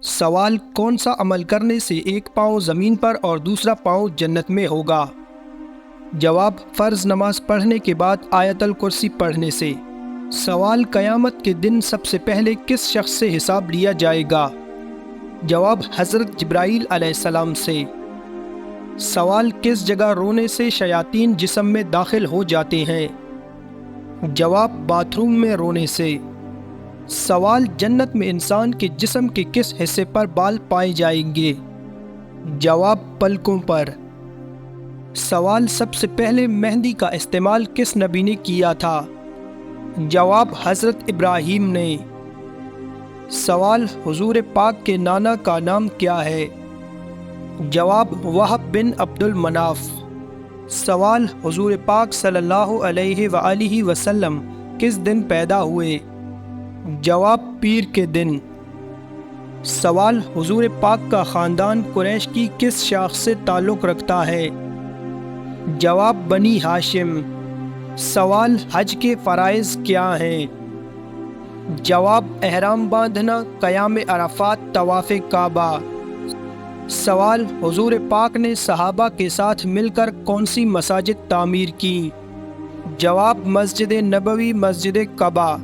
سوال کون سا عمل کرنے سے ایک پاؤں زمین پر اور دوسرا پاؤں جنت میں ہوگا؟ جواب فرض نماز پڑھنے کے بعد آیت الکرسی پڑھنے سے۔ سوال قیامت کے دن سب سے پہلے کس شخص سے حساب لیا جائے گا؟ جواب حضرت جبرائیل علیہ السلام سے۔ سوال کس جگہ رونے سے شیاطین جسم میں داخل ہو جاتے ہیں؟ جواب باتھ روم میں رونے سے۔ سوال جنت میں انسان کے جسم کے کس حصے پر بال پائے جائیں گے؟ جواب پلکوں پر۔ سوال سب سے پہلے مہندی کا استعمال کس نبی نے کیا تھا؟ جواب حضرت ابراہیم نے۔ سوال حضور پاک کے نانا کا نام کیا ہے؟ جواب وہب بن عبد المناف۔ سوال حضور پاک صلی اللہ علیہ وآلہ وسلم کس دن پیدا ہوئے؟ جواب پیر کے دن۔ سوال حضور پاک کا خاندان قریش کی کس شاخ سے تعلق رکھتا ہے؟ جواب بنی ہاشم۔ سوال حج کے فرائض کیا ہیں؟ جواب احرام باندھنا، قیام عرفات، طواف کعبہ۔ سوال حضور پاک نے صحابہ کے ساتھ مل کر کون سی مساجد تعمیر کی؟ جواب مسجد نبوی، مسجد قباء۔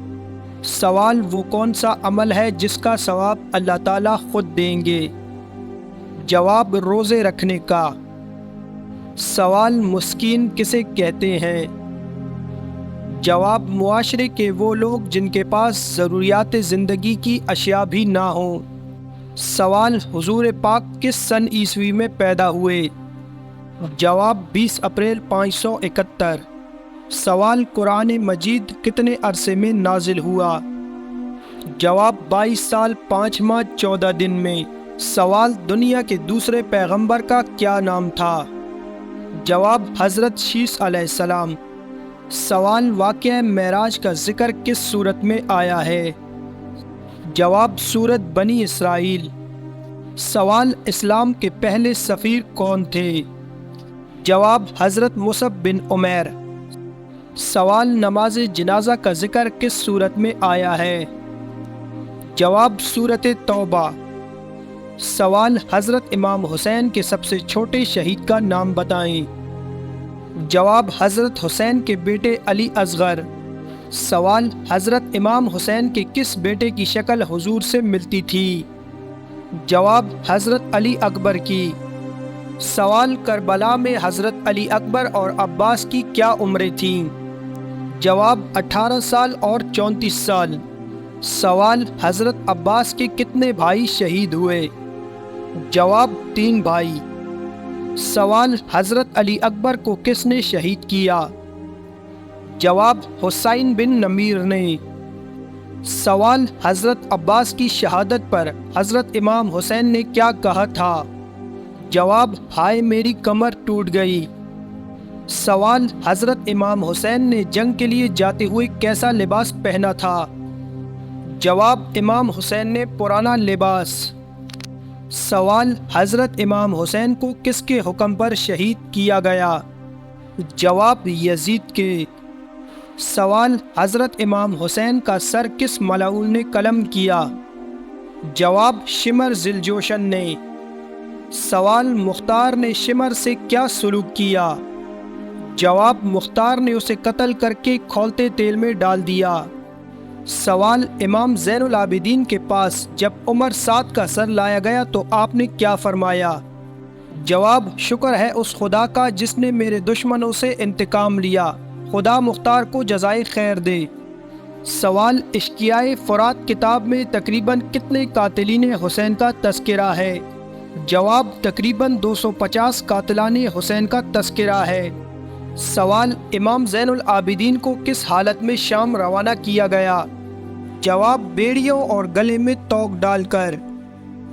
سوال وہ کون سا عمل ہے جس کا ثواب اللہ تعالیٰ خود دیں گے؟ جواب روزے رکھنے کا۔ سوال مسکین کسے کہتے ہیں؟ جواب معاشرے کے وہ لوگ جن کے پاس ضروریات زندگی کی اشیاء بھی نہ ہوں۔ سوال حضور پاک کس سن عیسوی میں پیدا ہوئے؟ جواب 20 اپریل 571۔ سوال قرآن مجید کتنے عرصے میں نازل ہوا؟ جواب 22 سال 5 ماہ 14 دن میں۔ سوال دنیا کے دوسرے پیغمبر کا کیا نام تھا؟ جواب حضرت شیس علیہ السلام۔ سوال واقعہ معراج کا ذکر کس صورت میں آیا ہے؟ جواب سورت بنی اسرائیل۔ سوال اسلام کے پہلے سفیر کون تھے؟ جواب حضرت مصعب بن عمیر۔ سوال نماز جنازہ کا ذکر کس صورت میں آیا ہے؟ جواب سورت توبہ۔ سوال حضرت امام حسین کے سب سے چھوٹے شہید کا نام بتائیں۔ جواب حضرت حسین کے بیٹے علی اصغر۔ سوال حضرت امام حسین کے کس بیٹے کی شکل حضور سے ملتی تھی؟ جواب حضرت علی اکبر کی۔ سوال کربلا میں حضرت علی اکبر اور عباس کی کیا عمریں تھیں؟ جواب 18 سال اور 34 سال۔ سوال حضرت عباس کے کتنے بھائی شہید ہوئے؟ جواب 3 بھائی۔ سوال حضرت علی اکبر کو کس نے شہید کیا؟ جواب حسین بن نمیر نے۔ سوال حضرت عباس کی شہادت پر حضرت امام حسین نے کیا کہا تھا؟ جواب ہائے میری کمر ٹوٹ گئی۔ سوال حضرت امام حسین نے جنگ کے لیے جاتے ہوئے کیسا لباس پہنا تھا؟ جواب امام حسین نے پرانا لباس۔ سوال حضرت امام حسین کو کس کے حکم پر شہید کیا گیا؟ جواب یزید کے۔ سوال حضرت امام حسین کا سر کس ملعون نے قلم کیا؟ جواب شمر ذوالجوشن نے۔ سوال مختار نے شمر سے کیا سلوک کیا؟ جواب مختار نے اسے قتل کر کے کھولتے تیل میں ڈال دیا۔ سوال امام زین العابدین کے پاس جب عمر 7 کا سر لایا گیا تو آپ نے کیا فرمایا؟ جواب شکر ہے اس خدا کا جس نے میرے دشمنوں سے انتقام لیا، خدا مختار کو جزائے خیر دے۔ سوال اشقیاء فرات کتاب میں تقریباً کتنے قاتلین حسین کا تذکرہ ہے؟ جواب تقریباً 250 قاتلان حسین کا تذکرہ ہے۔ سوال امام زین العابدین کو کس حالت میں شام روانہ کیا گیا؟ جواب بیڑیوں اور گلے میں توق ڈال کر۔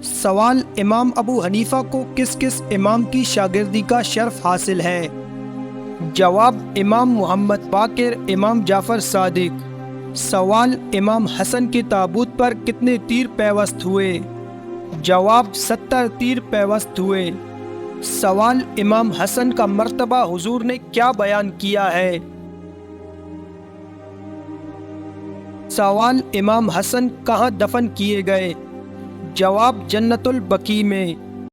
سوال امام ابو حنیفہ کو کس کس امام کی شاگردی کا شرف حاصل ہے؟ جواب امام محمد باقر، امام جعفر صادق۔ سوال امام حسن کے تابوت پر کتنے تیر پیوست ہوئے؟ جواب 70 تیر پیوست ہوئے۔ سوال امام حسن کا مرتبہ حضور نے کیا بیان کیا ہے؟ سوال امام حسن کہاں دفن کیے گئے؟ جواب جنت البقیع میں۔